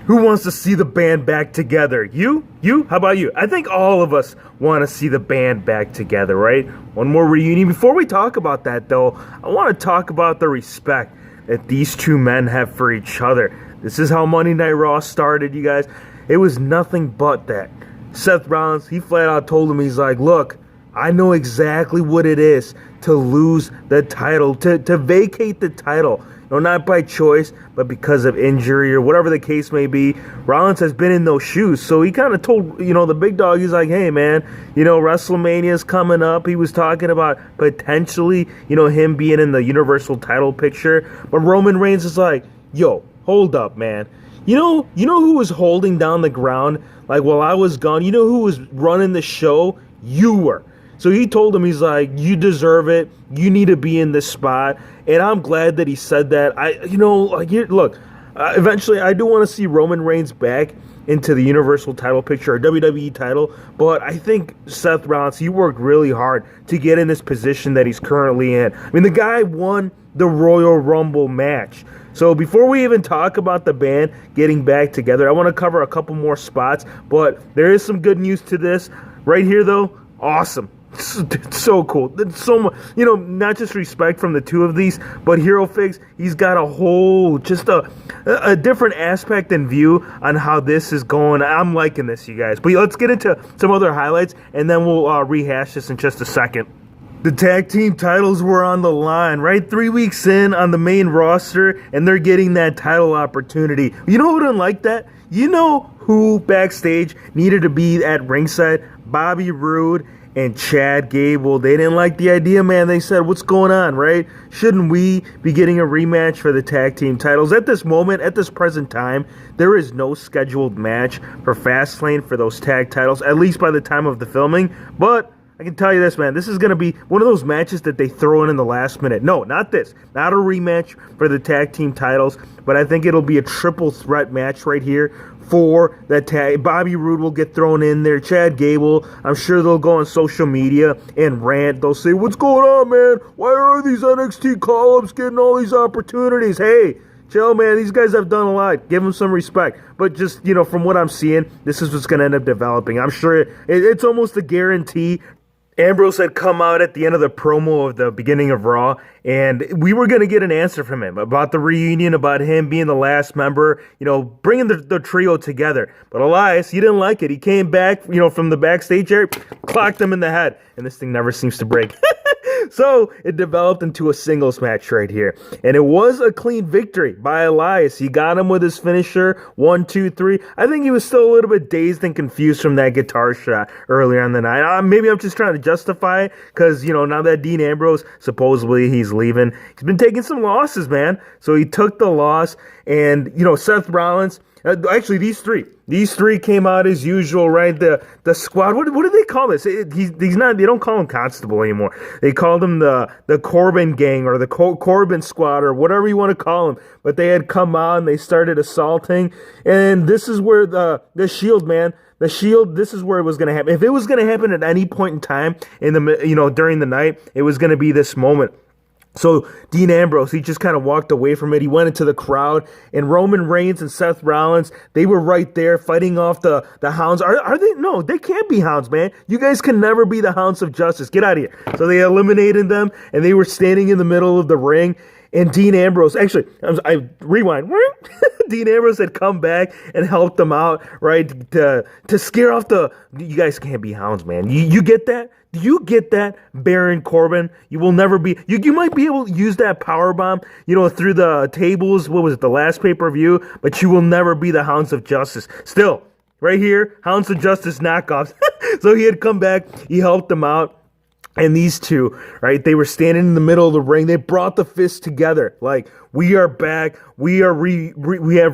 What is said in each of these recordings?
Who wants to see the band back together? You? You? How about you? I think all of us want to see the band back together, right? One more reunion. Before we talk about that, though, I want to talk about the respect that these two men have for each other. This is how Monday Night Raw started, you guys. It was nothing but that. Seth Rollins, he flat out told him, he's like, look, I know exactly what it is to lose the title, to vacate the title. No, not by choice, but because of injury or whatever the case may be. Rollins has been in those shoes. So he kind of told, the big dog, he's like, hey, man, WrestleMania is coming up. He was talking about potentially, him being in the Universal title picture. But Roman Reigns is like, yo, hold up, man. You know who was holding down the ground? Like, while I was gone, you know who was running the show? You were. So he told him, he's like, you deserve it. You need to be in this spot. And I'm glad that he said that. Eventually I do want to see Roman Reigns back into the Universal title picture or WWE title. But I think Seth Rollins, he worked really hard to get in this position that he's currently in. I mean, the guy won the Royal Rumble match. So before we even talk about the band getting back together, I want to cover a couple more spots. But there is some good news to this. Right here, though, awesome. It's so cool. It's so much, not just respect from the two of these, but Hero Figs, he's got a whole, just a different aspect and view on how this is going. I'm liking this, you guys. But let's get into some other highlights, and then we'll rehash this in just a second. The tag team titles were on the line, right? 3 weeks in on the main roster, and they're getting that title opportunity. You know who didn't like that? You know who backstage needed to be at ringside? Bobby Roode and Chad Gable. They didn't like the idea, man. They said, what's going on, right? Shouldn't we be getting a rematch for the tag team titles? At this moment, at this present time, there is no scheduled match for Fastlane for those tag titles, at least by the time of the filming. But I can tell you this, man. This is going to be one of those matches that they throw in the last minute. No, not this. Not a rematch for the tag team titles, but I think it'll be a triple threat match right here for that tag. Bobby Roode will get thrown in there. Chad Gable, I'm sure they'll go on social media and rant. They'll say, what's going on, man? Why are these NXT call-ups getting all these opportunities? Hey, chill, man. These guys have done a lot. Give them some respect. But just, from what I'm seeing, this is what's going to end up developing. I'm sure it's almost a guarantee. Ambrose had come out at the end of the promo of the beginning of Raw, and we were going to get an answer from him about the reunion, about him being the last member, bringing the trio together. But Elias, he didn't like it. He came back, from the backstage area, clocked him in the head, and this thing never seems to break. So it developed into a singles match right here. And it was a clean victory by Elias. He got him with his finisher, 1, 2, 3. I think he was still a little bit dazed and confused from that guitar shot earlier in the night. Maybe I'm just trying to justify it because, now that Dean Ambrose, supposedly he's leaving, he's been taking some losses, man. So he took the loss. And, Seth Rollins, actually, these three came out as usual, right? The squad. What do they call this? He's not. They don't call him Constable anymore. They called him the Corbin Gang or the Corbin Squad or whatever you want to call him. But they had come out and they started assaulting. And this is where the Shield, man. The Shield. This is where it was going to happen. If it was going to happen at any point in time in the during the night, it was going to be this moment. So Dean Ambrose, he just kind of walked away from it. He went into the crowd, and Roman Reigns and Seth Rollins, they were right there fighting off the hounds. Are they? No, they can't be hounds, man. You guys can never be the hounds of justice. Get out of here. So they eliminated them, and they were standing in the middle of the ring. And Dean Ambrose, actually, I rewind. Dean Ambrose had come back and helped them out, right, to scare off you guys can't be hounds, man. You get that? Do you get that, Baron Corbin? You will never be. You might be able to use that power bomb, through the tables. What was it, the last pay-per-view? But you will never be the Hounds of Justice. Still, right here, Hounds of Justice knockoffs. So he had come back. He helped them out. And these two, right, they were standing in the middle of the ring. They brought the fists together. Like, we are back. We have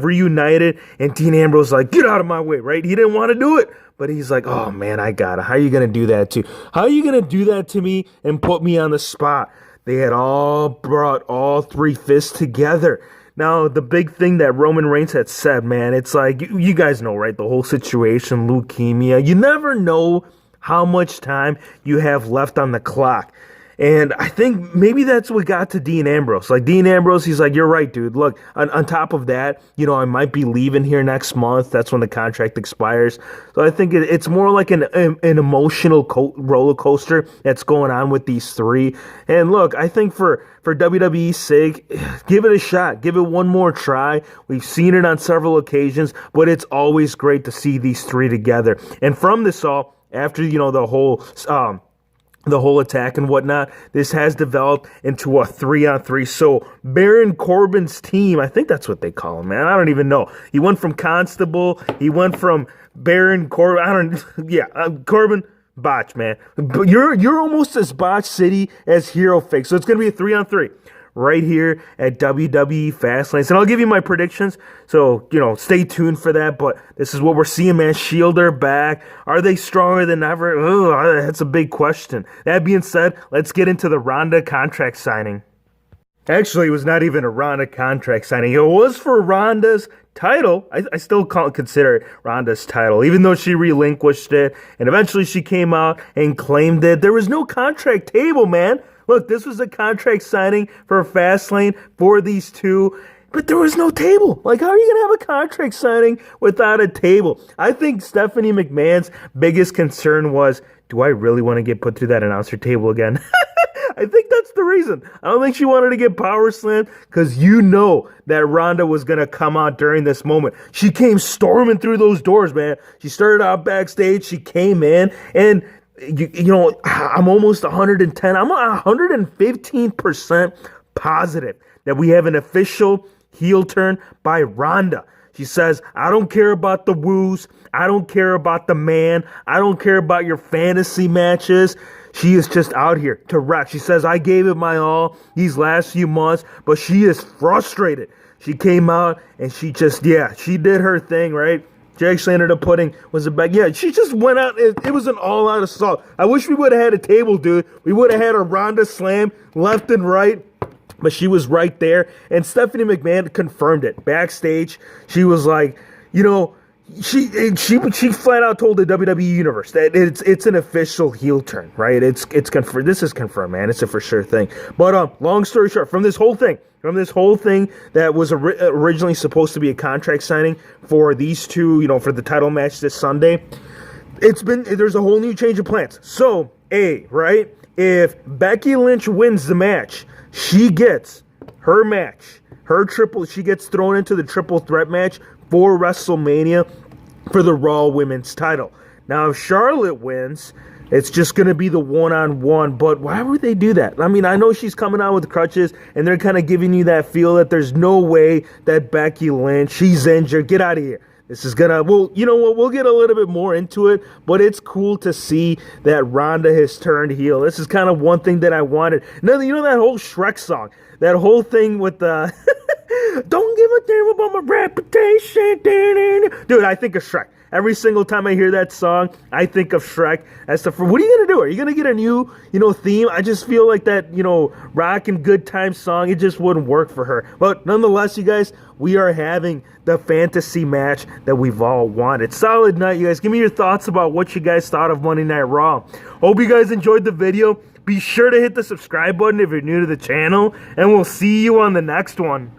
reunited. And Dean Ambrose was like, get out of my way, right? He didn't want to do it. But he's like, oh, man, I got it. How are you going to do that to? How are you going to do that to me and put me on the spot? They had all brought all three fists together. Now, the big thing that Roman Reigns had said, man, it's like, you guys know, right, the whole situation, leukemia. You never know how much time you have left on the clock. And I think maybe that's what got to Dean Ambrose. Like, Dean Ambrose, he's like, you're right, dude. Look, on top of that, I might be leaving here next month. That's when the contract expires. So I think it's more like an emotional roller coaster that's going on with these three. And look, I think for WWE's sake, give it a shot. Give it one more try. We've seen it on several occasions, but it's always great to see these three together. And from this all, after, the whole attack and whatnot, this has developed into a 3-on-3. So Baron Corbin's team, I think that's what they call him, man. I don't even know. He went from Constable. He went from Baron Corbin. Corbin, botch, man. But you're almost as botch city as Hero Fake. So it's going to be a 3-on-3. Right here at WWE Fastlane. And I'll give you my predictions, so, stay tuned for that. But this is what we're seeing, man. Shield are back. Are they stronger than ever? Ugh, that's a big question. That being said, let's get into the Ronda contract signing. Actually, it was not even a Ronda contract signing. It was for Ronda's title. I still can't consider it Ronda's title, even though she relinquished it. And eventually she came out and claimed it. There was no contract table, man. Look, this was a contract signing for Fastlane for these two, but there was no table. Like, how are you going to have a contract signing without a table? I think Stephanie McMahon's biggest concern was, do I really want to get put through that announcer table again? I think that's the reason. I don't think she wanted to get power slammed because that Ronda was going to come out during this moment. She came storming through those doors, man. She started out backstage. She came in, and I'm almost 110. I'm 115% positive that we have an official heel turn by Ronda. She says, I don't care about the woos. I don't care about the man. I don't care about your fantasy matches. She is just out here to wreck. She says, I gave it my all these last few months, but she is frustrated. She came out and she did her thing, right? She actually ended up was it back? Yeah, she just went out. It was an all-out assault. I wish we would have had a table, dude. We would have had a Ronda slam left and right, but she was right there. And Stephanie McMahon confirmed it. Backstage, she was like, she flat out told the WWE Universe that it's an official heel turn, right? It's confirmed. This is confirmed, man. It's a for sure thing. But long story short, from this whole thing that was originally supposed to be a contract signing for these two, for the title match this Sunday, there's a whole new change of plans. So, right? If Becky Lynch wins the match, she gets her match, she gets thrown into the triple threat match for WrestleMania for the Raw Women's title. Now, if Charlotte wins, it's just going to be the one-on-one, but why would they do that? I mean, I know she's coming out with crutches, and they're kind of giving you that feel that there's no way that Becky Lynch, she's injured, get out of here. This is gonna, you know what, we'll get a little bit more into it, but it's cool to see that Ronda has turned heel. This is kind of one thing that I wanted. Now, that whole Shrek song, that whole thing with the, don't give a damn about my reputation, dude, I think of Shrek. Every single time I hear that song, I think of Shrek. What are you going to do? Are you going to get a new, theme? I just feel like that, rockin' good time song, it just wouldn't work for her. But nonetheless, you guys, we are having the fantasy match that we've all wanted. Solid night, you guys. Give me your thoughts about what you guys thought of Monday Night Raw. Hope you guys enjoyed the video. Be sure to hit the subscribe button if you're new to the channel, and we'll see you on the next one.